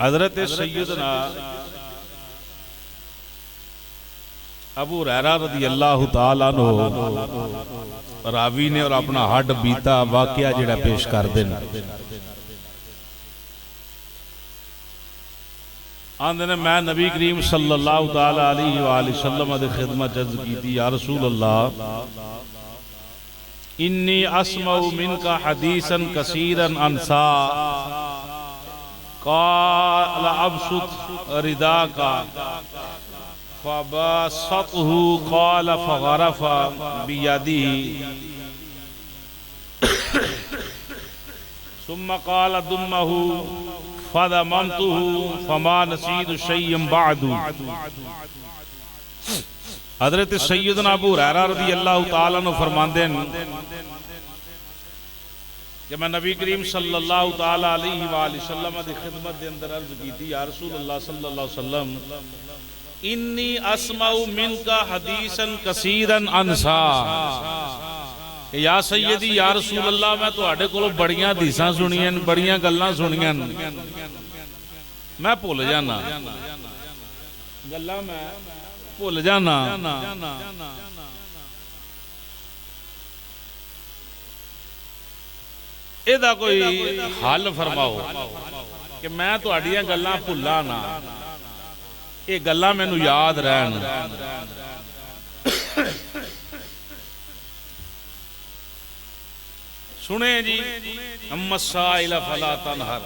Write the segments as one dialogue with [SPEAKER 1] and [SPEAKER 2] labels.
[SPEAKER 1] हजरत सैयदना अबू हुरैरा रज़ी अल्लाह तआला अन्हु रावी ने और अपना हड बीता वाकया जिहड़ा पेश कर देन। आंदे ने मैं नबी करीम सल्लल्लाहु तआला अलैहि वसल्लम दी खिदमत अर्ज कीती, या रसूल अल्लाह इन्नी अस्मउ मिनका हदीसन कसीरन अनसा क़ाल अबसुत रिदाका फबसतहु क़ाल फग़रफ़ा बियदिही सुम्मा क़ाल दुम्महु फदममतुहु फमा नसीतु शय्यन बअदु। हज़रत सैयदना अबू हुरैरा रज़ी अल्लाह तआला अन्हु फरमांदे कि मैं नबी करीम सल्लल्लाहु तआला अलैहि वसल्लम दी खिदमत दे अंदर अर्ज कीती, या रसूल अल्लाह सल्लल्लाहु अलैहि वसल्लम इन्नी अस्माउ मिनका हदीसन कसीरन अनसा, या सैयदी या रसूल अल्लाह मैं तुहाडे कोलों बड़ियां हदीसां सुनियां, बड़ियां गल्लां सुनियां, मैं भुल जाना, गल्लां मैं भुल जाना। एदा कोई हल फरमाओ कि मैं तुहाडियां गल्लां भुल्ला ना, ये गल्लां मैनू याद रहन। सुने जी, अम्मसाइल फला तनहर,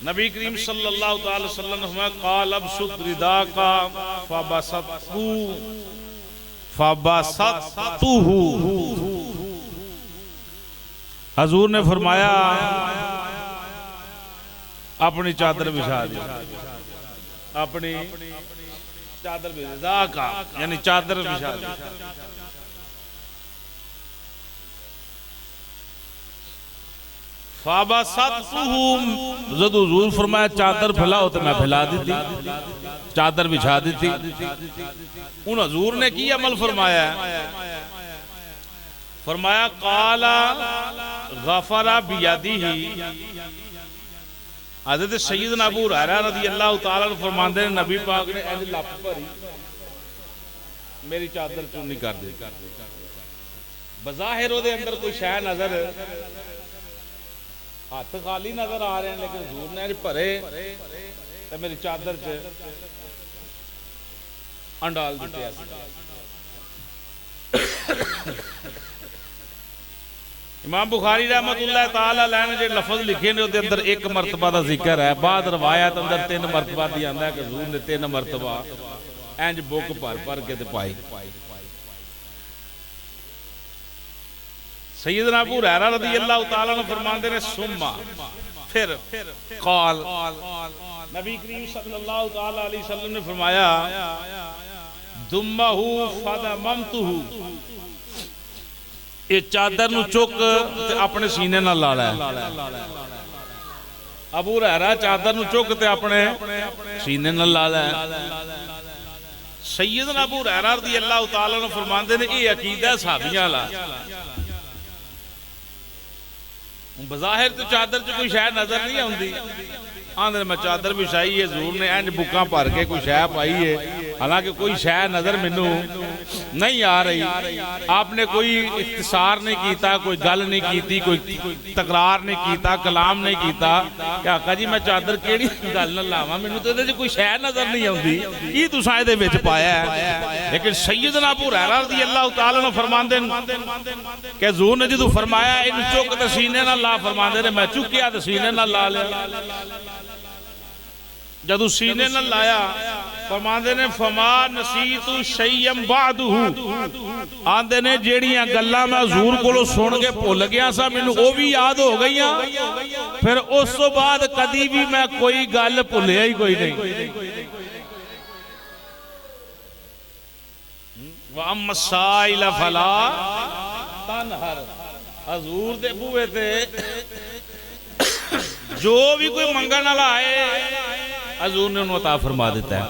[SPEAKER 1] नबी करीम सल्लल्लाहु अलैहि वसल्लम ने फरमाया क़ाल अबसुत रिदाका फबसतुहु। हजूर ने फरमाया अपनी चादर बिछा दी, अपनी चादर रिदाका यानी चादर बिछा दी। जब हुजूर फरमाया चादर फैलाओ तो मैं फैला दी थी, चादर बिछा दी थी। उन हजूर ने की अमल फरमाया, फरमाया काला गफरा बियदिही। हज़रत सैयदना अबू हुरैरा रज़ी अल्लाह तआला अन्हु फरमांदे ने नबी पाक ने ऐसे लप भरी मेरी चादर चुन्नी कर दी। बज़ाहिर ओदे अंदर कोई शै नजर, हाथ खाली नजर आ रहे हैं, लेकिन हजूर ने भरे तो मेरी चादर च अंडाल दिते। इमाम बुखारी रहमतुल्लाह ताला अलैह ने जो लफज लिखे ने उसके अंदर एक मरतबा का जिक्र है, बाद रवायत अंदर 3 मरतबा दी आंदा है कि हजूर ने 3 मरतबा इंज बुक भर भर के ते पाई। सैयदना अबू हुरैरा रज़ी अल्लाह तआला अन्हु फरमाते ने सुम्मा फिर क़ाल, नबी करीम सल्लल्लाहु तआला अलैहि वसल्लम ने फरमाया दुम्महु फदममतुहु, ये चादर नू चुक ते अपने सीने नाल ला लै। अबू हुरैरा चादर नू चुक ते अपने सीने नाल ला लै। सैयदना अबू हुरैरा रज़ी अल्लाह तआला अन्हु फरमाते ने ये अकीदा सहाबियां ला। बज़ाहिर तो चादर च कोई शै नजर नहीं आती, आंदे मैं चादर बिछाई है, हजूर ने इंज बुक्का भर के कोई शै पाई है, हालांकि कोई शै नजर मैनू नहीं आ रही। आपने कोई इख्तिसार नहीं किया, कोई गल नहीं की, कोई तकरार नहीं किया, कलाम नहीं किया कि आका जी मैं चादर केड़ी गल नाल लावां, मैनू तो इहदे च कोई शै नजर नहीं आती, की तुसां इहदे विच पाया है। लेकिन सैयदना अबू हुरैरा रज़ी अल्लाह तआला अन्हु फरमांदे कि हजूर ने जदों फरमाया इहनू चुक ते सीने नाल ला, फरमांदे ने मैं चुकिया ते सीने नाल ला लिया। जदों सीने नाल लाया फरमांदे ने फमा नसीतु शय्यम बादुहु, आंदे ने जेड़ियां गल्लां मैं हजूर कोलों सुन के भुल गया सा मैनू वो भी याद हो गईयां, फिर उस तो बाद कदी भी मैं कोई गल भुलिया ही कोई नहीं। वअम्मसाइल फला तनहर, हजूर दे बूहे ते जो भी कोई मंगण वाला आए हजूर ने उन्होंने अता फरमा दिता है।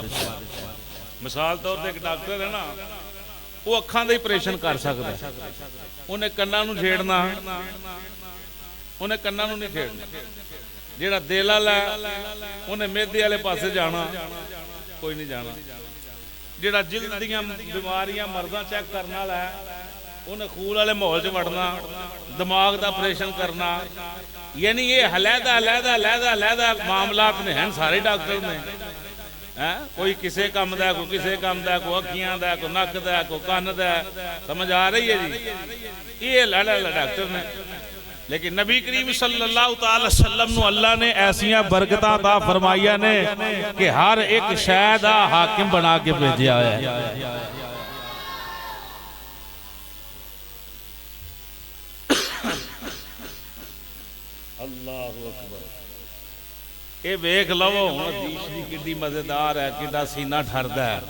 [SPEAKER 1] मिसाल तौर पर एक डॉक्टर है ना, वो अखां दा ऑपरेशन कर सकता है, उन्हें कन्नां नूं छेड़ना, उन्हें कन्नां नूं नहीं छेड़ना, ਜਿਹੜਾ ਦਿਲ ਵਾਲਾ ਉਹਨੇ ਮਿਹਦੇ ਵਾਲੇ ਪਾਸੇ ਜਾਣਾ, ਕੋਈ ਨਹੀਂ ਜਾਣਾ। ਜਿਹੜਾ ਜਿਲਦ ਦੀਆਂ ਬਿਮਾਰੀਆਂ ਮਰਜ਼ਾਂ ਚੈੱਕ ਕਰਨ ਵਾਲਾ ਹੈ ਉਹਨੇ ਖੂਨ ਵਾਲੇ ਮਾਹੌਲ 'ਚ ਵੜਨਾ, ਦਿਮਾਗ ਦਾ ਆਪਰੇਸ਼ਨ करना। यानी ये अलहदा अलहदा अलहदा अलहदा मामलात ने हैं, सारे डॉक्टर ने हैं। कोई किसी काम का, कोई किसी काम का, कोई अखियां का, कोई नक का, कोई कान का। समझ आ रही है जी? ये अलग अलग डॉक्टर ने। लेकिन नबी करीम सल्लल्लाहु अलैहि वसल्लम नूं अल्लाह ने ऐसियां बरकतां अता फरमाइयां ने कि हर एक शै दा हाकिम बना के भेजा है। अल्लाहु अकबर। ये वेख लवो हदीस दी कितनी मजेदार है, कितना सीना ठरदा है।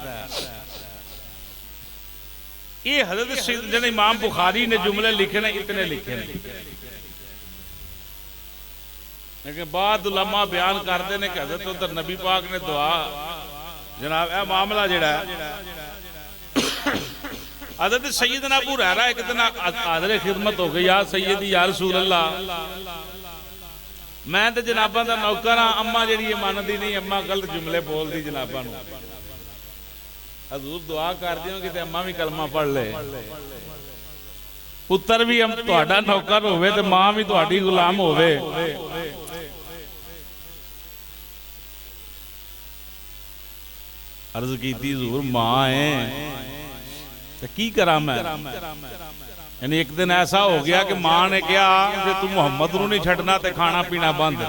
[SPEAKER 1] ये हजरत सैयदना इमाम बुखारी ने जुमले लिखे ने, इतने लिखे ने, लेकिन बाद उलमा बयान करते हैं कि हजरत उधर नबी पाक ने दुआ जनाब यह मामला जड़ा हजरत सैयदना अबू हुरैरा एक दिन हाज़िर खिदमत हो गई, या सैयदी या रसूल अल्लाह मैं तो जनाबा का नौकर हाँ, अम्मा जी मानती नहीं, अम्मा गलत जुमले बोलती जनाबा नूं। हजूर दुआ कर दियो कि अम्मा भी कलमा पढ़ ले, पुत्र भी तुहाडा नौकर होवे ते मां भी तुहाडी गुलाम होवे। अर्ज की हजूर मां है तो की करा मैं। यानी एक दिन ऐसा हो गया कि मां ने कहा कि तू मुहम्मद नूं नहीं छड्डना ते खाना पीना बंद,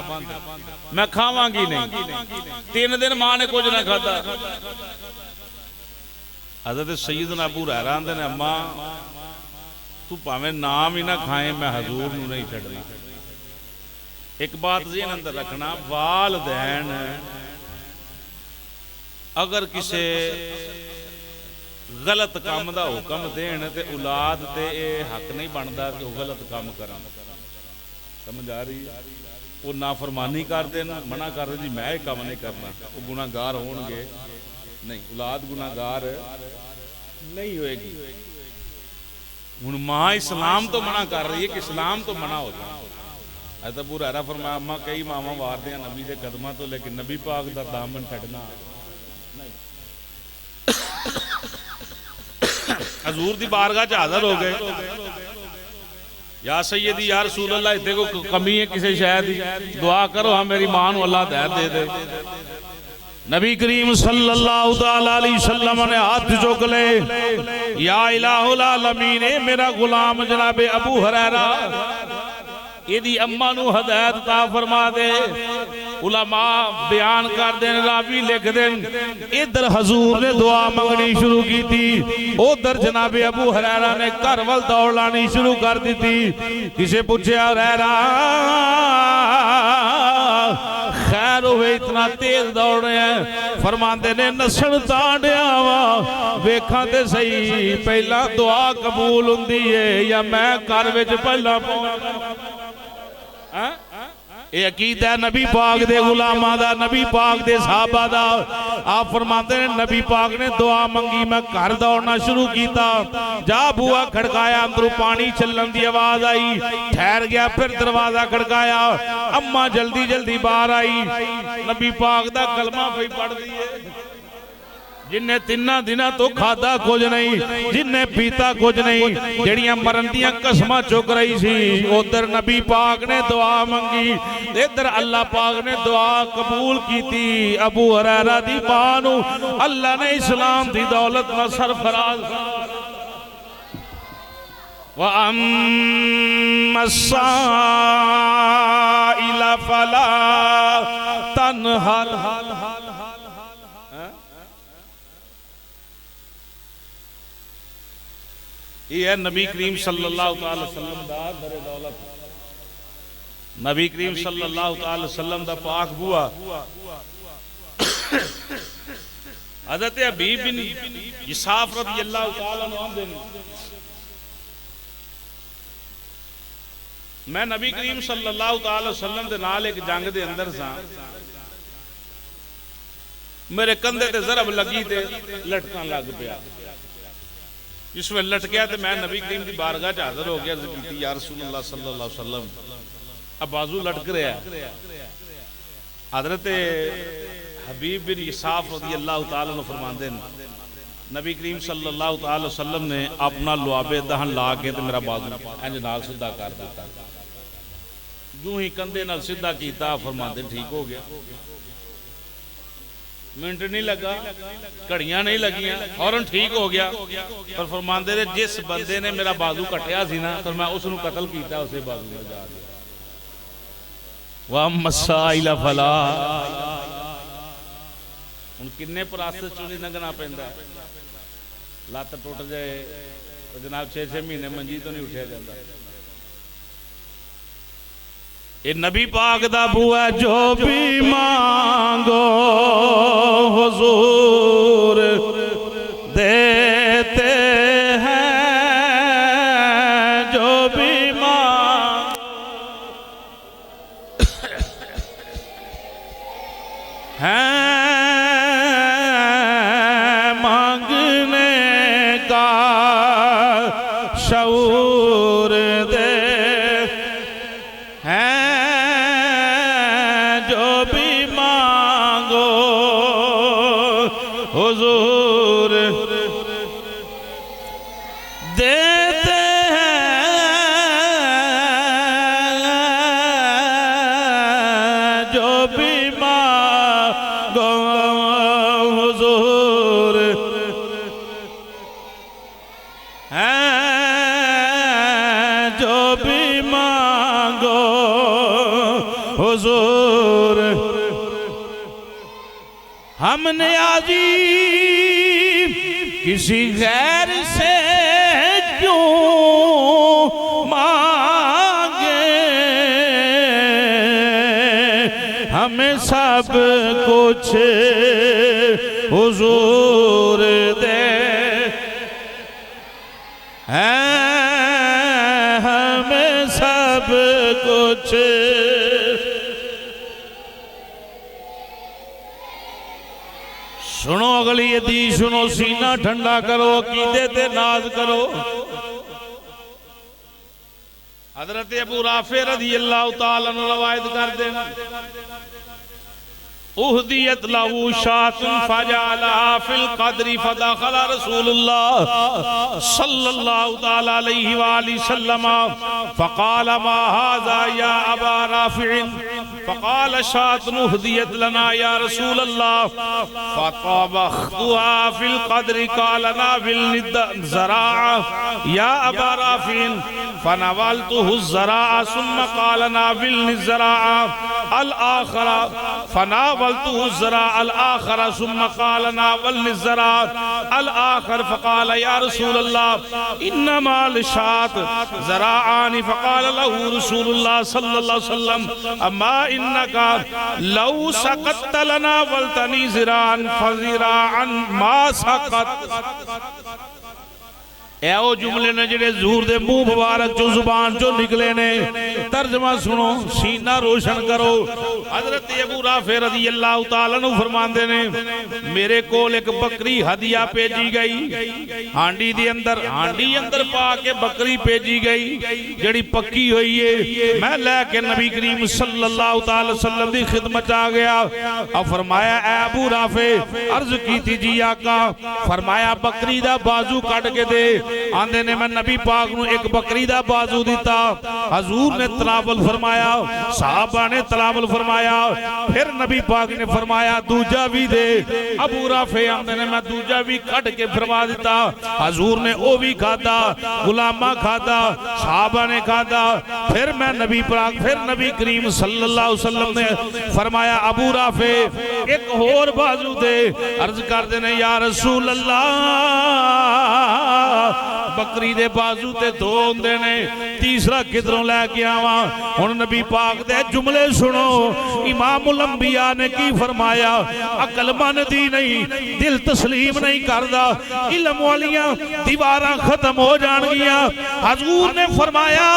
[SPEAKER 1] मैं खावांगी नहीं। 3 दिन मां ने कुछ ना खादा। हज़रत सैयदना अबू हुरैरा आंदे ने अम्मा तू भावें नाम ही ना खाए, मैं हजूर नूं नहीं छड्डना। एक बात ज़हन अंदर रखना, वालिदैन अगर किसी गलत काम का हुक्म देन ते औलाद ते हक नहीं बनता कि वह गलत काम करन। समझ आ रही? वो नाफरमानी कर देन, मना कर दे जी मैं ये काम नहीं करना, वो गुनाहगार होणगे नहीं, औलाद गुनाहगार नहीं होएगी। हुण मां इस्लाम तो मना कर रही है कि इस्लाम तो मना हो जाए। अबू हुरैरा फरमाया अम्मा कई मावां वारदे हैं नबी के कदमां तो, लेकिन नबी पाक दा दामन छड्डना हजूर दी बारगाह च हाज़िर हो गए। या सैयदी या रसूल अल्लाह इत्थे कोई कमी है किसी शय दी, दुआ करो हाँ मेरी मां नूं अल्लाह हिदायत दे दे। नबी करीम सल्लल्लाहु अलैहि वसल्लम ने हाथ चुक ले, या इलाहुल आलमीन मेरा गुलाम जनाबे अबू हुरैरा इहदी अम्मा नूं हिदायत अता फरमा दे। उलमा बयान कर देन, रावी लिख देन, इधर हजूर ने दुआ मंगनी शुरू की थी, उधर जनाबे अबू हुरैरा ने घर वल दौड़ लानी शुरू कर दी थी। किसे पूछया हुरैरा खैर होवे इतना तेज दौड़ रहे हैं? फरमाते ने नसण तांडिया वा वेखा ते सही पहला दुआ कबूल हुंदी है या मैं घर विच पहला ये अकीदा है नबी पाक दे गुलामां दा, नबी पाक दे सहाबा दा। आप फरमाते ने नबी पाक ने दुआ मंगी, मैं घर दौड़ना शुरू किया, जा बुआ खड़काया, अंदरों पानी चलन की आवाज आई, ठहर गया, फिर दरवाजा खड़काया, अम्मा जल्दी जल्दी बाहर आई, नबी पाक दा कलमा पई पढ़ दी है। जिन्हें 3 दिनों तो खादा कुछ नहीं, जिन्हें पीता कुछ नहीं, जड़ियां मरन दियां कसमां चुक रही सी, उधर नबी पाक ने दुआ मंगी, इधर अल्लाह पाक ने दुआ कबूल की थी। अबू हुरैरा दी मां नूं अल्लाह ने इस्लाम दी दौलत नाल सरफराज व अम्मस्साइला फला तनहर। ये है नबी करीम सल्लल्लाहु अलैहि वसल्लम दा दरे दौलत, नबी करीम सल्लल्लाहु अलैहि वसल्लम दा पाक बुआ। हज़रत हबीब बिन इसाफ रज़ियल्लाहु तआला अन्हु आंदे ने, मैं नबी करीम सल्लल्लाहु अलैहि वसल्लम दे नाल एक जंग दे अंदर सा, मेरे कंधे ते ज़रब लगी ते लटकन लग पिया। जिस वे लटकिया तो मैं नबी करीम की बारगाह च हाज़िर हो गया, या रसूल अल्लाह सल्लल्लाहु अलैहि वसल्लम अब बाजू लटक रहा है, हजरत हबीब बिन इसाफ रज़ी अल्लाह तआला अन्हु फरमाते हैं नबी करीम सल्लल्लाहु अलैहि वसल्लम ने अपना लुआबे दहन ला के ते मेरा बाजू इंज नाल सीधा कर दिता। यूं ही कंधे नाल सीधा कीता, फरमाते ठीक हो गया। मिनट नहीं लगा, घड़ियां नहीं लगियां, फौरन ठीक हो गया। पर फरमाते ने जिस बंदे ने मेरा बाजू कटिया सी ना, तो मैं उसनू कतल किया, उसे बाजू में जा दिया। वाह मसाइल फला हुण किन्ने प्रासत चों लंघना पैंदा, लत्त टुट जाए तो जनाब 6-6 महीने मंजी तो नहीं उठिया जाता। ये नबी पाक दा बुआ जो भी मांगो हुजूर देते हैं, जो भी मांगने का शऊर दे हुजूर देते हैं, जो भी मांगो हुजूर हैं, जो भी मांगो हुजूर। हमने आजी किसी गैर से क्यों मांगे, हमें सब कुछ हुजूर दे हैं, हमें सब कुछ। सुनो अगली हदीस सुनो, सीना ठंडा करो, अकीदे ते नाज करो। हजरत अबू राफे रज़ी अल्लाह तआला अन्हु रवायत करते हैं उहदियत लहू शातुन फजअला फिल क़द्री फदखल रसूलुल्लाह सल्लल्लाहु तआला अलैहि वसल्लम फक़ाल मा हाज़ा या अबा राफ़िअ फक़ाल शातुन उहदियत लना या रसूलल्लाह फतबख्तुहा फिल क़द्री क़ाल नाविल ज़राअ या अबा राफ़िअ फनवलतुहु ज़राअ सुम्मा क़ाल नाविल ज़राअ अल आखर फनावलतुहु ज़राअ अल आखर सुम्मा क़ाल नावल ज़राअ अल आखर फ़क़ाल या रसूलल्लाह इन्नमा लिशात ज़राअनि फ़क़ाल लहू रसूलुल्लाह सल्लल्लाहु अलैहि वसल्लम अम्मा इन्नका लौ सकत लना वलतनी ज़राअन फ़ज़राअन मा सकत। ऐो जुमले ने जिहड़े ज़हूर दे मुंह मुबारक चो जुबान चो निकले ने, तर्जमा सुनो, सीना रोशन करो। हजरत अबू राफे रज़ी अल्लाह तआला अन्हु फरमांदे ने मेरे कोल एक बकरी हदिया भेजी गई, हांडी दे अंदर हांडी अंदर पा के बकरी भेजी गई जिहड़ी पक्की हुई है। मैं लैके नबी करीम सल्लल्लाहु तआला वसल्लम दी खिदमत आ गया। अब फरमाया ऐ अबू राफे, अर्ज कीती जी आका, फरमाया बकरी दा बाजू कट के दे। आंदे ने मैं नबी पाक नू एक बकरी दा बाजू दिता, हजूर ने तलावल फरमाया, साहबा ने तलावल फरमाया, फिर नबी पाक ने फरमाया दूजा भी दे। अबू राफे आंदे ने मैं दूजा भी कट के फरमा दिता, हजूर ने ओ भी खादा, गुलामा खादा, साहबा ने खादा। फिर मैं नबी पाक फिर नबी करीम सल्लल्लाहु अलैहि वसल्लम ने फरमाया अबू राफे एक होर बाजू दे। अर्ज कर देने या रसूल अल्लाह बकरी दे बाजू ते दो होंदे ने, तीसरा किधरों लैके आवा। हुण नबी पाक दे जुमले सुनो, इमामुल अंबिया ने की फरमाया, अकल मनदी नहीं, दिल तस्लीम नहीं करदा, इल्म वालियां दीवारां खत्म हो जाणगियां। हजूर ने फरमाया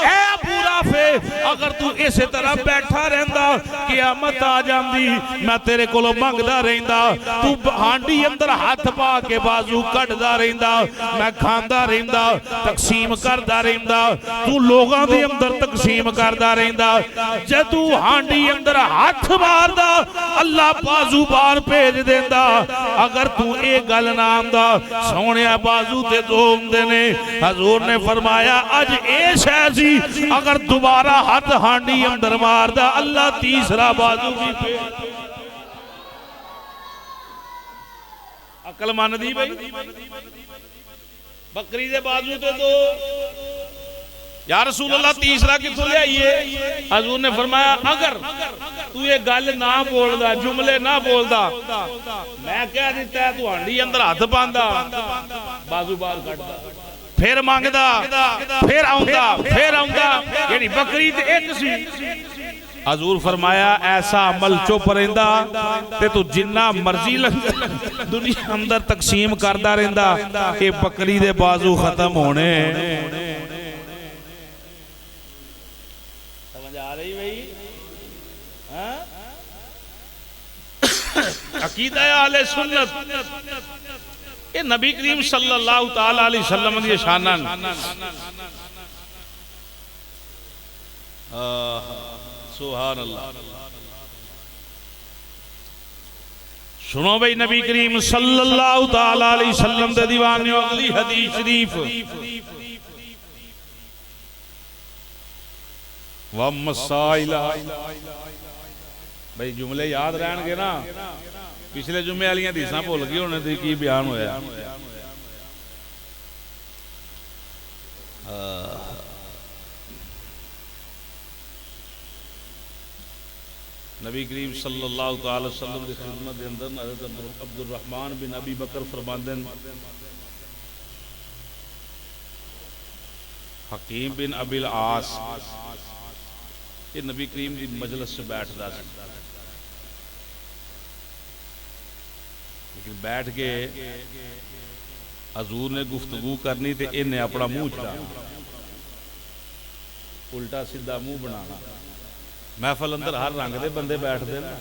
[SPEAKER 1] ऐ अबू राफे अगर तू इस तरह बैठा रहंदा क़यामत आ जांदी मैं तेरे कोलों मंगदा रहिंदा तू हांडी अंदर हाथ पा के बाजू कटदा रहिंदा मैं खांदा रहिंदा तकसीम करदा रहिंदा तू लोगां दे अंदर तकसीम करदा रहिंदा जे तू हांडी अंदर हाथ मारदा अल्लाह बाजू बाहर भेज देंदा अगर तू ये गल ना आंदा सोहणिया बाजू ते दो हुंदे ने हजूर ने फरमाया अज ए शै सी अगर दोबारा हाथ हांडी अंदर मारदा अल्लाह तीसरा बाजू भी भेज अकल मन दी भाई बकरी दे बाजू ते दो या रसूल अल्लाह तीसरा किथों ले आइए हजूर ने फरमाया अगर तू ये गल ना बोलदा जुमले ना बोलदा मैं कह दिता तू हांडी अंदर हाथ पांदा बाजू बाहर कटदा फिर मंगदा फिर आउंदा यानी बकरी ते एक सी हजूर फरमाया ऐसा अमल चुप रहिंदा ते तू जिन्ना मर्जी दुनिया अंदर तकसीम करदा रहिंदा ये बकरी दे बाजू खत्म होने आ रही भाई अकीदा अहले सुन्नत ये नबी करीम सल्लल्लाहु तआला अलैहि वसल्लम दी शानान सुभान अल्लाह सुनो भाई नबी करीम सल्लल्लाहु तआला अलैहि वसल्लम दे दीवाने अगली हदीस शरीफ भाई जुमले याद रहनगे ना पिछले जुम्मे वाली हदीसां भुल गए होने दी की बयान होया नबी करीम सल्लल्लाहु अलैहि वसल्लम की खिदमत के अंदर हज़रत अब्दुल रहमान बिन अबी बकर फरमांदे हकीम बिन अबिल आस ये नबी करीम की मजलिस से बैठता लेकिन बैठ के हजूर ने गुफ्तगू करनी तो इन्हें अपना मुंह चढ़ा उल्टा सीधा मुंह बनाना महफल अंदर हर रंग के बंदे बैठते ना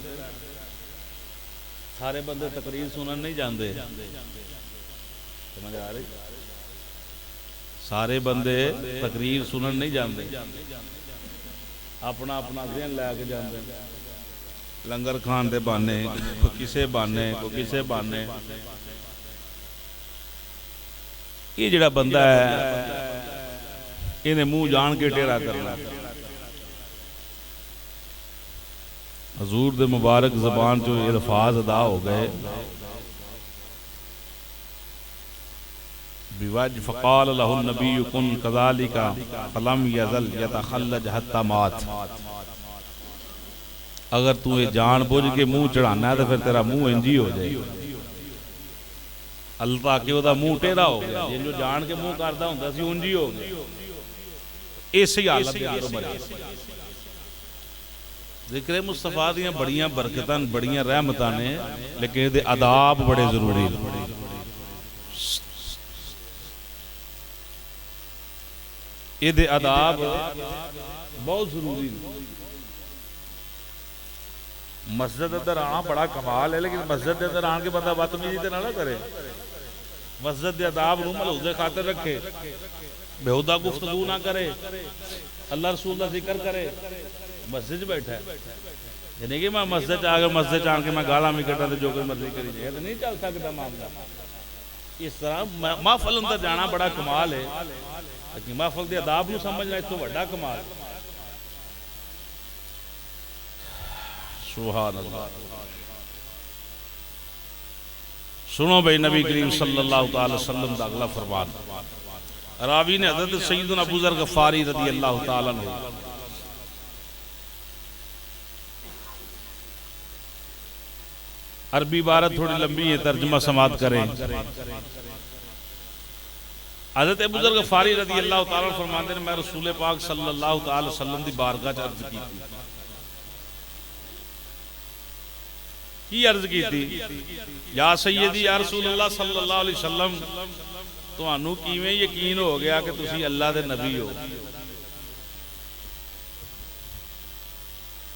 [SPEAKER 1] सारे बंदे तकरीर सुनन नहीं जाते समझ आ रही सारे बंदे तकरीर सुनन नहीं जाते अपना अपना जहन लैके जाते लंगर खान दे बहाने कोई किसे बहाने कोई किसे बहाने ये जिहड़ा बंदा है इन्हें मुंह जान के टेढ़ा करना हजूर दे मुबारक ज़बान चो अल्फाज अदा हो गए बिवज फ़क़ाल लहु नबी कुन कज़ालिका फ़लम यज़ल यतख़ल्लज हत्ता मात अगर तू ये जान बुझ के मुंह चढ़ाना है तो फिर तेरा मुंह इंजी हो जाए अल्लाह के ओदा मुंह टेढ़ा हो गया जो जान के मुंह करदा हुंदा सी उंजी हो गया इसी हालत दे अंदर मरे जिक्र मुस्तफा दियां बड़ियां बरकतां बड़ियां रहमतां ने लेकिन इहदे आदाब बड़े जरूरी ने इहदे आदाब बहुत जरूरी ने मस्जिद अंदर आना बड़ा कमाल है लेकिन मस्जिद के अंदर आन के बंदा बदतमीजी तो ना करे मस्जिद के आदाब नूं महफूज़ खातिर रखे बेहुदा गुफ्तगू ना करे अल्लाह रसूल का जिक्र करे मस्जिद बैठा है यानी कि मैं मस्जिद आकर मस्जिद आन के मैं गाला भी कटा तो जो कोई मर्जी करी जाए तो नहीं चल सकता मामला इस तरह महफल अंदर जाना बड़ा कमाल है लेकिन महफल के आदाब नूं समझना इस तो बड़ा कमाल सुभान अल्लाह सुनो भाई नबी करीम सल्लल्लाहु अलैहि वसल्लम दा अगला फरमान रावी ने हज़रत सय्यदना अबू ज़र गफ़ारी रज़ी अल्लाह तआला अन्हु अरबी इबारत थोड़ी लंबी है तर्जुमा समात करें हज़रत अबू ज़र गफ़ारी रज़ी अल्लाह तआला फरमाते हैं मैं रसूल पाक सल्लल्लाहु अलैहि वसल्लम दी बारगाह च अर्ज की अर्ज की थी या सैयदी या रसूलल्लाह सल्लल्लाहु अलैहि वसल्लम तुहानू किवें यकीन हो गया कि तुसी अल्लाह दे नबी हो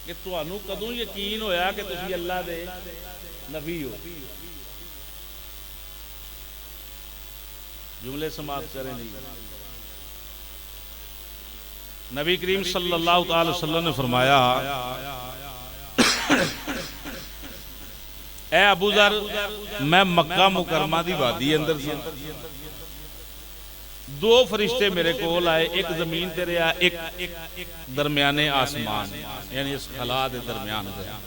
[SPEAKER 1] कि तुहानू कदों यकीन होया कि तुसी अल्लाह दे नबी हो। जुमले समाप्त करें जी। नबी करीम सल्लल्लाहु अलैहि वसल्लम ने फरमाया, ए अबू ज़र, मैं मक्का मुकरमा दी वादी अंदर सी, दो फरिश्ते मेरे कोल आए, एक जमीन ते रहा, एक दरम्याने आसमान, यानी इस खला दे दरम्यान रहा।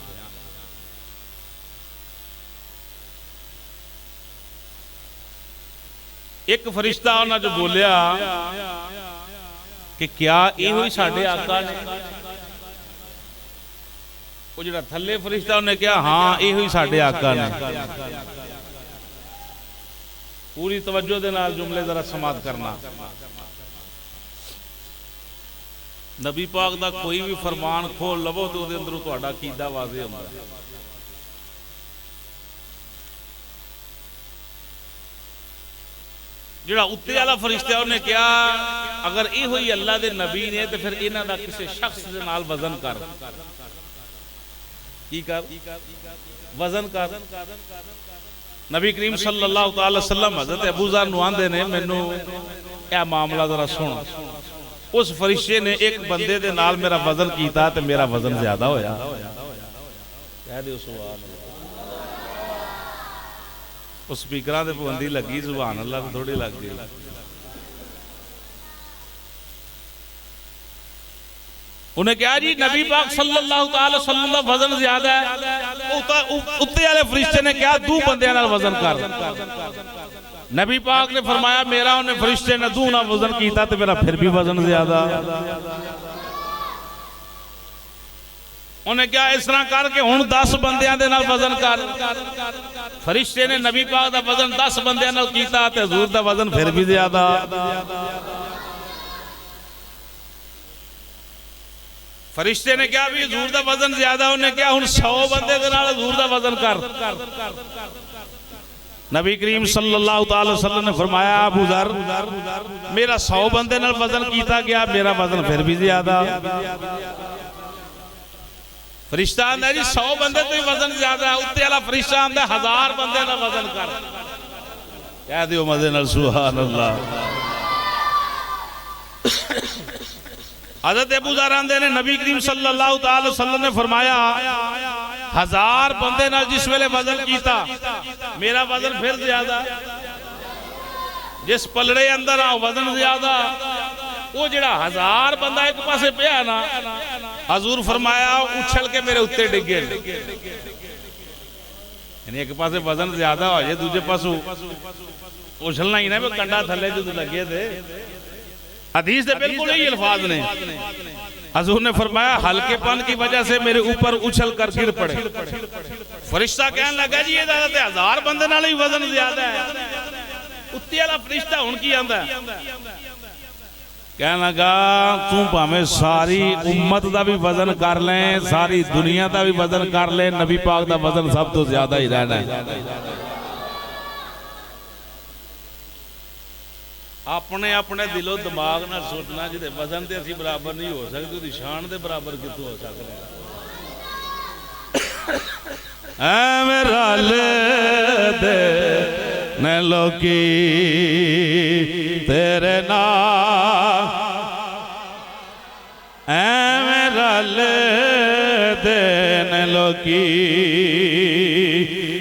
[SPEAKER 1] एक फरिश्ता उन्होंने जो बोलिया कि क्या यो ही साडे आका ने? वो जो थले फरिश्ता उन्हें कहा, हाँ यो ही साडे आका ने। पूरी तवज्जो दे नाल जुमले जरा समाप्त करना। नबी पाक दा कोई भी फरमान खोल लवो तो अंदरों तुहाडा कीदा वाज़े हुंदा है। जिहड़ा उत्ते वाला फरिश्ता उन्हें कहा, अगर ये ही अल्लाह दे नबी ने तो फिर इन्हां दा किसी शख्स दे नाल वजन कर। की कर? वजन कर। नबी करीम सल्लल्लाहु अलैहि वसल्लम हज़रत अबू ज़र नूं आंदे ने, मैनू यह मामला जरा सुन। उस फरिश्ते ने एक बंदे दे नाल मेरा वजन कीता ते मेरा वजन ज्यादा होया। कह दिओ सुभान अल्लाह। उस स्पीकर से पाबंदी लगी, सुभान अल्लाह तो थोड़ी लग गई। उन्हें कहा जी नबी पाक सल्लल्लाहु अलैहि वसल्लम का वजन ज्यादा है। उत्ते वाले फरिश्ते ने कहा, दो बंदे नाल वजन कर। नबी पाक ने फरमाया, मेरा उन्हें फरिश्ते ने दो ना वजन किया तो मेरा फिर भी वजन ज्यादा। उन्हें क्या इस तरह करके हुण 10 बंदियां दे नाल वजन कर। फरिश्ते ने नबी पाक दा वजन 10 बंदियां नाल कीता ते हुजूर दा वजन फिर भी ज्यादा। फरिश्ते ने क्या भी हुजूर दा वजन ज्यादा, उन्हें क्या हुण 100 बंदे दे नाल हुजूर दा वजन कर। नबी करीम सल्लल्लाहु अलैहि वसल्लम ने फरमाया, अबू ज़र, मेरा 100 बंदे नाल वजन कीता गया, मेरा वजन फिर भी ज्यादा। फरिश्ता आंदा जी 100 बंदे तो ही वजन ज्यादा है। उत्ते वाला फरिश्ता आंदा 1000 बंदे का वजन कर। कह दियो मजे नाल सुभान अल्लाह। हज़रत अबू ज़र आंदे ने, नबी करीम सल्लल्लाहु अलैहि वसल्लम ने फरमाया, 1000 बंदे नाल जिस वेले वजन कीता, मेरा वजन फिर ज्यादा। जिस पलड़े अंदर आ वजन ज्यादा, वो जिहड़ा 1000 बंदा एक पासे पिया ना, हजूर फरमाया उछल के मेरे उत्ते डिगे। यानी एक पासे वजन ज्यादा हो जाए, दूजे पासों उछलना ही ना, वो कंडा थले जो लगे थे। हदीस दे बिल्कुल यही अल्फाज ने। हजूर ने फरमाया, हल्केपन की वजह से मेरे ऊपर उछल कर गिर पड़े। फरिश्ता कहने लगा, जी ये 1000 बंदे नाल ही वजन ज्यादा है। उत्ते वाला फरिश्ता हुण की आंदा, कहने लगा, तू भावें सारी उम्मत का भी वजन कर ले, सारी दुनिया का भी वजन कर ले, नबी पाक का वजन सब तो ज्यादा ही रहना है। अपने अपने दिलो दिमाग ना सोचना, जिहदे वजन ते असीं बराबर नहीं हो सकते, उसदी शान दे बराबर कितों हो सकते हैं। मेरा ले दे न लोकी तेरे नाम, मेरा ले दे न लोकी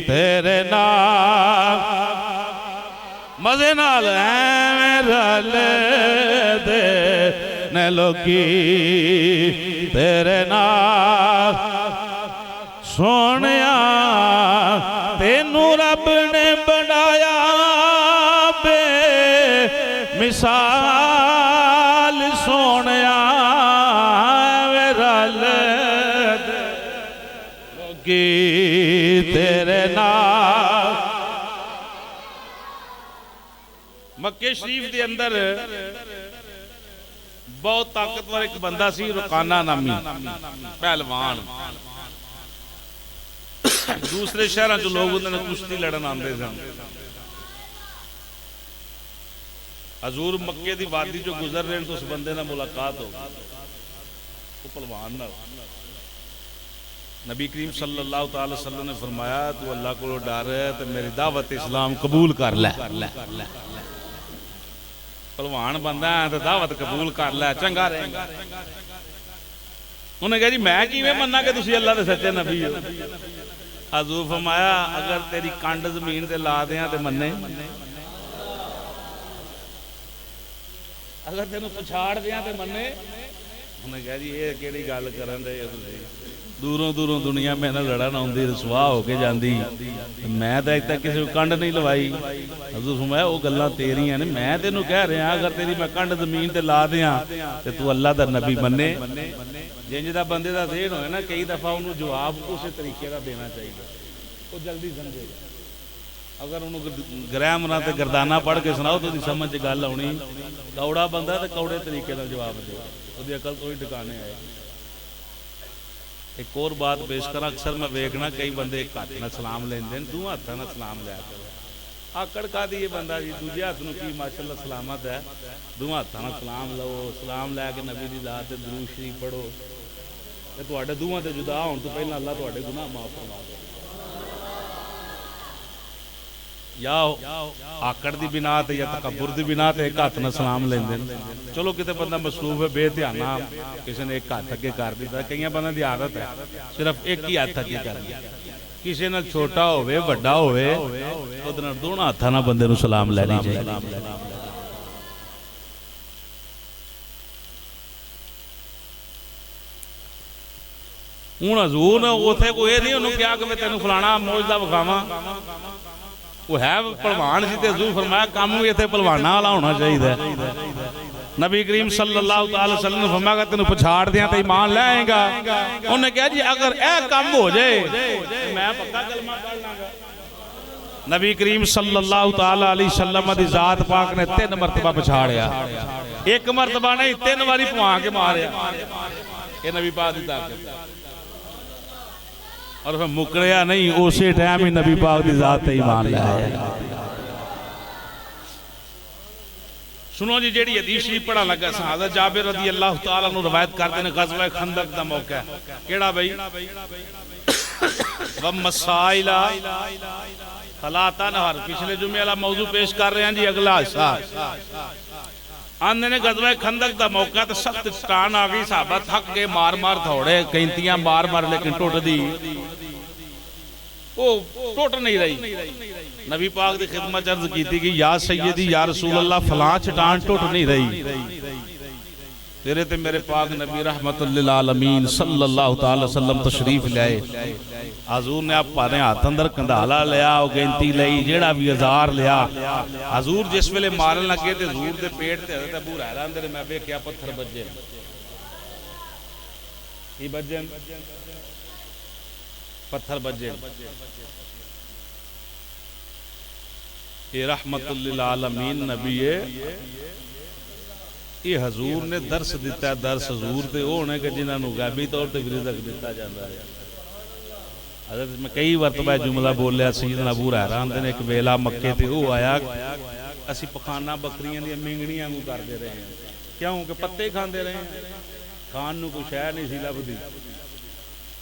[SPEAKER 1] तेरे नाम। मजे नाल मेरा ले दे न लोकी तेरे नाम। सोनिया तेनू रब ने बनाया बे मिसाल, सोनिया मेरा ले दे लोकी तेरे नाम। मक्के शरीफ के अंदर बहुत ताकतवर एक बंदा सी, रुकाना नामी पहलवान। दूसरे शहरों च लोग उन्होंने कुश्ती लड़न आते सन। हजूर मक्के की वादी जो गुजर रहे तो उस बंदे नाल मुलाकात हो गई, पहलवान नाल। नबी करीम सल्लल्लाहु अलैहि वसल्लम ने फरमाया तू अल्लाह को डर तो मेरी दावत इस्लाम कबूल कर ले। भलवान बंदा है तो दावत कबूल कर ले, चंगा रहेगा। उन्हें कहा जी मैं किवें मन्ना कि तुसी अल्लाह दे सच्चे नबी हो। हजूर फरमाया अगर तेरी कंड जमीन ते ला दें तो मन्ने, अगर तेन पछाड़ दें तो मन्ने। उन्हें कहा जी ये केड़ी गल करन दे हो तुसीं, दूरों दूरों दुनिया मेरे नाल लड़न आउंदी रसवा हो के जांदी, मैं तो अज तक किसी को कंड नहीं लवाई। हजूर फरमाया वो गल्लां तेरियां ने, मैं तेनू कह रहा अगर तेरी मैं कंड जमीन ते ला दियां ते तू अल्लाह दा नबी मन्ने। जिंज दा बंदे दा ज़हन होए ना कई दफ़ा उन्होंने जवाब उस तरीके का देना चाहिए, वो जल्दी समझेगा। अगर उन्होंने ग्रामर ते गर्दाना पढ़ के सुनाओ तो समझ च गल आनी, कौड़ा बंदा तो कौड़े तरीके का जवाब दे, उसकी अकल तो ही ठिकाने आए। एक और बात पेश करा, अक्सर मैं वेखना कई बंदे एक हाथ ना सलाम लेंदे, दो हाथों ना सलाम लिया करो। आकड़ का दी बंदा जी दूजे हाथ में की माशाअल्लाह सलामत है, दो हाथों ना सलाम लो, सलाम लैके नबी दी ज़ात ते दुरूद शरीफ पढ़ो, तो तुहाडे दोवां ते जुदा होण तो पहला अल्लाह तुहाडे गुनाह माफ फरमा दे। या आकड़ की बिना या तकब्बुर की बिना एक हाथ न सलाम लेंदे। चलो किते बंदा मसरूफ है बेध्याना किसी ने एक हाथ अगे कर दिता, कई बंदे की आदत है सिर्फ एक ही हाथ अगे कर दिया, किसी ने छोटा होवे वड्डा होवे उहदे नाल दोनों हाथां नाल बंदे नूं सलाम लैनी चाहिए। हुण हजूर ने उथे कोई ये नहीं उन्होंने क्या कि मैं तेनों फलाना मौजदा विखावां, वो है भलवान सी ते हजूर फरमाया काम भी इत्थे भलवाना वाला होना चाहिए। नबी करीम सल्लल्लाहु अलैहि वसल्लम ने फरमाया तेन पछाड़ दिया तो ईमान ले आएगा। उन्हें कहा जी अगर यह काम हो जाए मैं पक्का कलमा पढ़ लांगा। नबी करीम सल्लल्लाहु अलैहि वसल्लम दी जात पाक ने 3 मरतबा पछाड़िया, एक मरतबा नहीं 3 बारी पवा के मारिया। ये नबी पाक दी ताकत और फिर मुकरिया नहीं, उसी टाइम ही नबी पाक की जात ते ईमान ले आया। सुनो जी जेड़ी हदीस शरीफ पढ़ा लगा हज़रत जाबिर रज़ी अल्लाह तआला अन्हु रवायत करते हैं ग़ज़वा खंदक दा मौका है केड़ा भाई व मसाइला फलाता नहर, पिछले जुमे वाला मौजू पेश कर रहे हैं जी, अगला हिस्सा आंदे ने ग़ज़वा खंदक दा मौका तो सख्त चट्टान आ गई, साहबा थक गए, मार मार थोड़े कैंतियां मार मार लेकिन टुटदी वो टुट नहीं रही। नबी पाक की खिदमत अर्ज की थी कि या सैयदी या रसूल अल्लाह फलां चट्टान टुट नहीं रही, तेरे ते मेरे पाक नबी रहमतुल लिल आलमीन सल्लल्लाहु अलैहि वसल्लम तशरीफ लाए। हजूर ने आप पाने हाथ अंदर कंधाला लिया, गिनती लई जेड़ा भी औजार लिया। हजूर जिस वेले मारन लगे तो हजूर के पेट से हज़रत अबू हुरैरा अंदर मैं वेख्या पत्थर बजे, की बजे पत्थर बजे। ये रहमतुल लिल आलमीन नबी है, ये हजूर ने दर्श दिता, दर्श हजूर ते होने के जिन्होंने गैबी तौर पर रिज़्क दिता जाता है। हज़रत मैं कई मरतबा जुमला बोलिया, सैयदना अबू हुरैरा आंदे ने एक वेला मक्के ते वो आया, असी पखाना बकरियां दी मिंगणियां वांगू करदे रहे हैं, क्यों कि पत्ते खांदे रहे हैं, खान नूं कोई शै नहीं सी लभदी।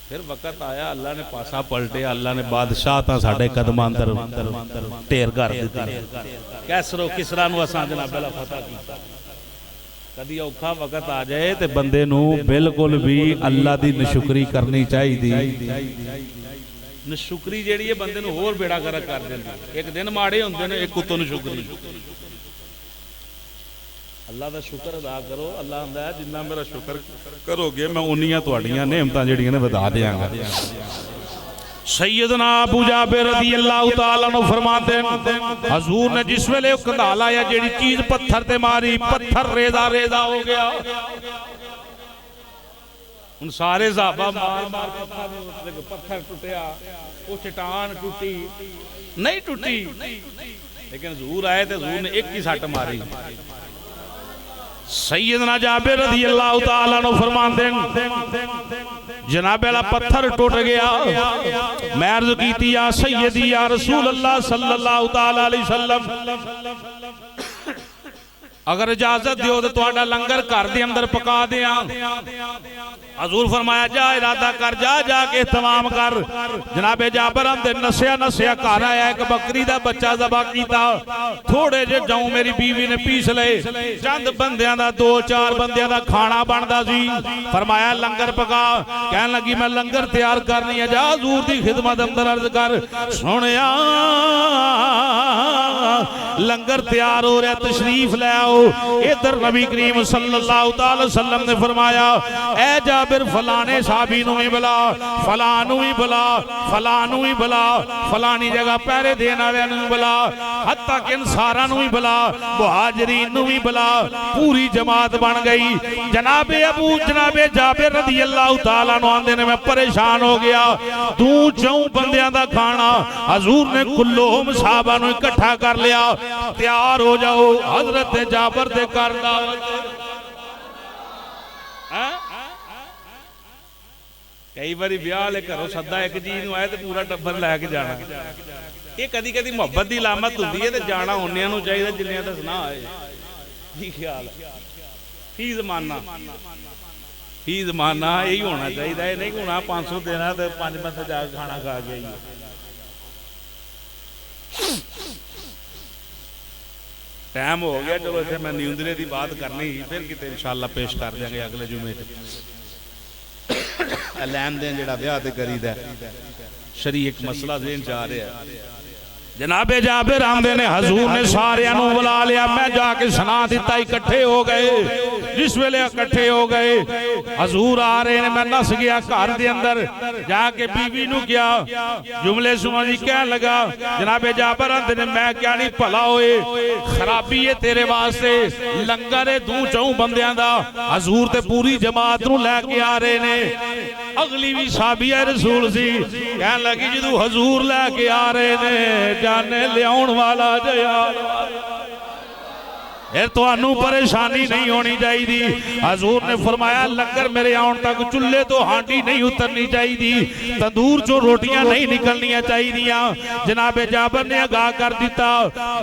[SPEAKER 1] फिर वक्त आया अल्लाह ने पासा पलटिया, अल्लाह ने बादशाह तां साडे कदमां अंदर ढेर कर दित्ती, कैसरो किसरा नूं असां जनाब अल्लाह फतह कीता। कदी औखा वक्त आ जाए तो बंदे नूं बिल्कुल भी अल्लाह दी नशुकरी करनी चाहिए। नशुकरी जिहड़ी है बंदे नूं होर बेड़ा गर्क कर दिंदी, एक दिन माड़े हुंदे ने, एक उत्तों नशुकरी। अल्लाह का शुक्र अदा करो, अल्लाह आंदा है जिन्ना मेरा शुक्र करोगे मैं उन्नियां तुहाड़ियां नेमतां जिहड़ियां ने वधा देंगा। सैयदना अबू जाबिर रज़ी अल्लाह तआला अन्हु फरमाते हैं हजूर ने जिस वेले कंधाला या जेड़ी चीज पत्थर ते मारी, पत्थर रेजा रेजा हो गया। उन सारे सहाबा मार मार पत्थर टूटिया, वो चट्टान टूटी नहीं टूटी, लेकिन हजूर आए तो हजूर ने एक ही सट मारी। सैयदना जाबिर रज़ी अल्लाह तआला अन्हु फरमाते हैं जनाब वाला पत्थर टूट गया। मैं अर्ज की या सैयदी या रसूल अल्लाह सल्लल्लाहु तआला अलैहि वसल्लम अगर इजाजत दियो तो तुहाडा लंगर घर दे अंदर पका दियां। हजूर फरमाया जा इरादा कर, जा जाके तमाम कर। जनाबे जाबर आंदे नसिया नसिया घर आया, एक बकरी दा बच्चा ज़बा कीता, थोड़े जे जऊं मेरी बीवी ने पीस ले, चंद बंदियां दा 2-4 बंदियां दा खाना बनदा सी। फरमाया लंगर पका, कहन लगी मैं लंगर तैयार करनी है, जा हजूर दी खिदमत अंदर अर्ज कर। सुनिया लंगर तैयार हो रहा, तशरीफ ले आओ। इधर नबी करीम सल्लल्लाहु अलैहि वसल्लम ने फरमाया ए जाबिर फलाने साहबी नूं भी बुला, फलानू भी बुला, फलानू भी बुला, फलानी जगह पहरे देने वाले नूं बुला, हत्ता कि इंसारां नूं भी बुला, मुहाजिरीन नूं भी बुला। पूरी जमात बन गई। जनाबे जाबिर रज़ी अल्लाह तआला अन्हु आंदे ने मैं परेशान हो गया, 2-4 बंदियां दा खाना। हजूर ने कुल्लोम साहबा नूं इकट्ठा कर लिया, तैयार हो जाओ हजरत जाबर दे घर दावत। कई बार ब्याह ले घरों सदा एक जी नूं आए तो पूरा टब्बर लैके जाना, ये कदी कदी मुहब्बत की लामत होंदी है, तो जाना उन्नियां नूं चाहिए जिन्नियां दा सुना आए। की ख्याल है? ही जमाना यही होना चाहिए, ये नहीं होना 500 देना तो 5 बंदे जाके खाना खा के आइए। टाइम हो गया, चलो इतने मैं न्यूंदरे की बात करनी ही, फिर कितने इंशाअल्लाह पेश कर देंगे अगले जुमे। लैन देन जो ब्याह ते करीदा शरी एक मसला देन जा रहा है। जनाबे जाबिर आंदे ने हजूर ने सारियां नूं बुला लिया, मैं जाके सुना दिता, इकट्ठे हो गए। जिस वेले इकट्ठे हो गए हजूर आ रहे ने, मैं नस गया घर दे अंदर जाके बीवी नूं क्या जुमले सुना जी कह लगा। जनाबे जाबिर आंदे ने मैं क्या नहीं भला होए, खराबी है तेरे वास्ते, लंगर है 2-4 बंदियां दा, हजूर ते पूरी जमात नूं लैके आ रहे ने। अगली भी साबिया रसूल सी, कह लगी जदों हजूर लैके आ रहे ने जाने लियाउण वाला जया, फिर तुहानू परेशानी नहीं होनी चाहिए। हजूर ने फरमाया लंगर मेरे आउण तक चुल्हे तो हांडी नहीं उतरनी चाहिए, तंदूर चो रोटियां नहीं निकलनियां चाहिए। जनाबे जाबर ने आगाह कर दिता,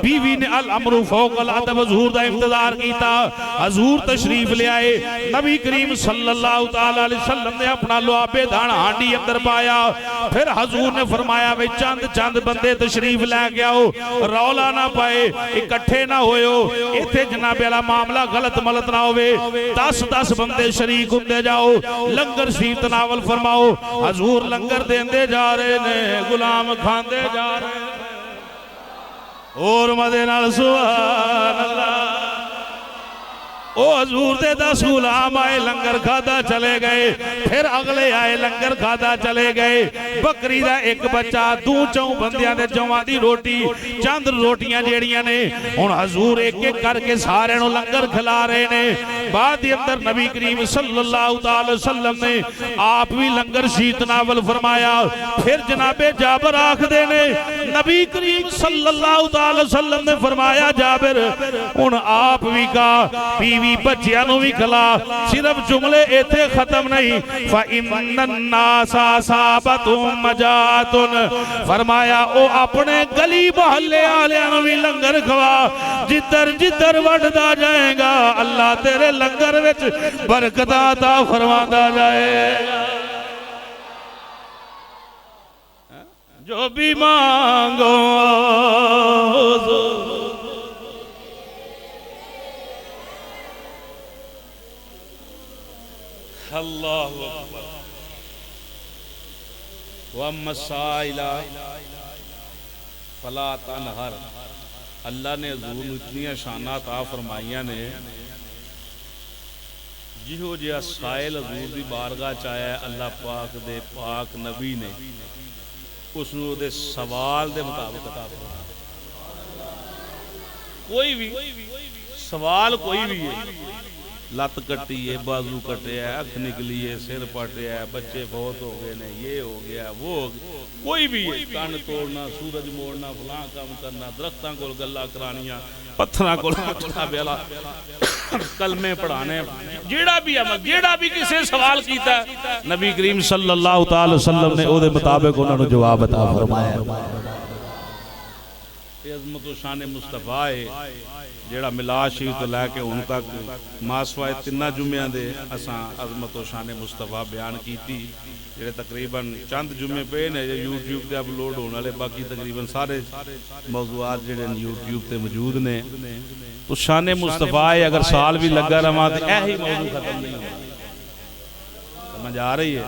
[SPEAKER 1] बीवी ने अल अमरु फौकल अदब हजूर दा इंतजार किया। हजूर तशरीफ ले आए, नबी करीम सल्लल्लाहु तआला अलैहि वसल्लम ने अपना लुआबे दाना हांडी अंदर पाया। फिर हजूर ने फरमाया वे चंद बंदे तशरीफ लैके आओ, रौला ना पाए, इकट्ठे ना होयो, इत्थे जनाबे वाला मामला गलत मलत ना होवे। 10-10 बंदे शरीक होंदे जाओ, लंगर शरीफ तनावल फरमाओ। हजूर लंगर देंदे जा रहे ने, गुलाम खांदे जा रहे और मदे नाल सुभान अल्लाह। ओ हजूर दे 10 गुलाम आए, लंगर खादा चले गए, फिर अगले आए, लंगर खादा चले गए। बकरी दा एक बच्चा, 2-4 बंदियां दे जवां दी रोटी, चंद रोटियां जेड़ियां ने हुण हजूर एक एक करके सारे नूं लंगर खिला रहे ने। बाद दे अंदर नबी करीम सल्लल्लाहु अलैहि वसल्लम ने आप भी लंगर शीत नावल फरमाया। फिर जनाबे जाबिर आखदे ने नबी करीम सल्लल्लाहु अलैहि वसल्लम ने फरमाया जाबिर हुण आप भी का बीवी बच्चियां नूं भी खिला। सिर्फ जुमले इत्थे खत्म नहीं, फ इन्नन नासा साबतुम मजातुन, फरमाया ओ अपने गली मोहल्ले वालियां नूं भी लंगर खवा, जिधर जिधर वढ़दा जाएगा अल्लाह तेरे लंगर विच बरकत अता फरमांदा जाएगा। जो भी मांगो अल्लाहु अकबर व मसाइला फला तनहर। अल्लाह ने हजूर नूं इतनी शाना अता फरमाइयां ने, जिहो जिहा साइल हजूर दी बारगाह च आया अल्लाह पाक दे पाक नबी ने उसनूं उहदे सवाल दे मुताबिक अता फरमाया। कोई भी सवाल कोई भी है, लत कटी है, बाजू कटे है, अख निकली है, सिर पटे है, बच्चे बहुत हो गए ने, ये हो गया वो हो गया, कोई भी है, कन तोड़ना, सूरज मोड़ना, फलां काम करना, दरख्तां कोल गल्लां करानियां, पत्थरां कोल बेला कलमे पढ़ाने, जेड़ा भी अमल, जेड़ा भी किसी सवाल कीता नबी करीम सल्लल्लाहु अलैहि वसल्लम ने ओदे मुताबिक उन्हां नूं जवाब अता फरमाया। ये अजमत व शान मुस्तफा है जेड़ा मिलाद शरीफ तो लैके हुण तक मासवाए तिन्ना जुम्मियां दे असां अजमत व शान मुस्तफा बयान कीती जेड़े तकरीबन चंद जुम्मे पे ने यूट्यूब ते अपलोड होने वाले, बाकी तकरीबन सारे मौजूआत जेड़े यूट्यूब ते मौजूद ने। तो शान मुस्तफा है, अगर साल भी लगा रहा तो यही मौजू खत्म नहीं होगा। समझ आ रही है?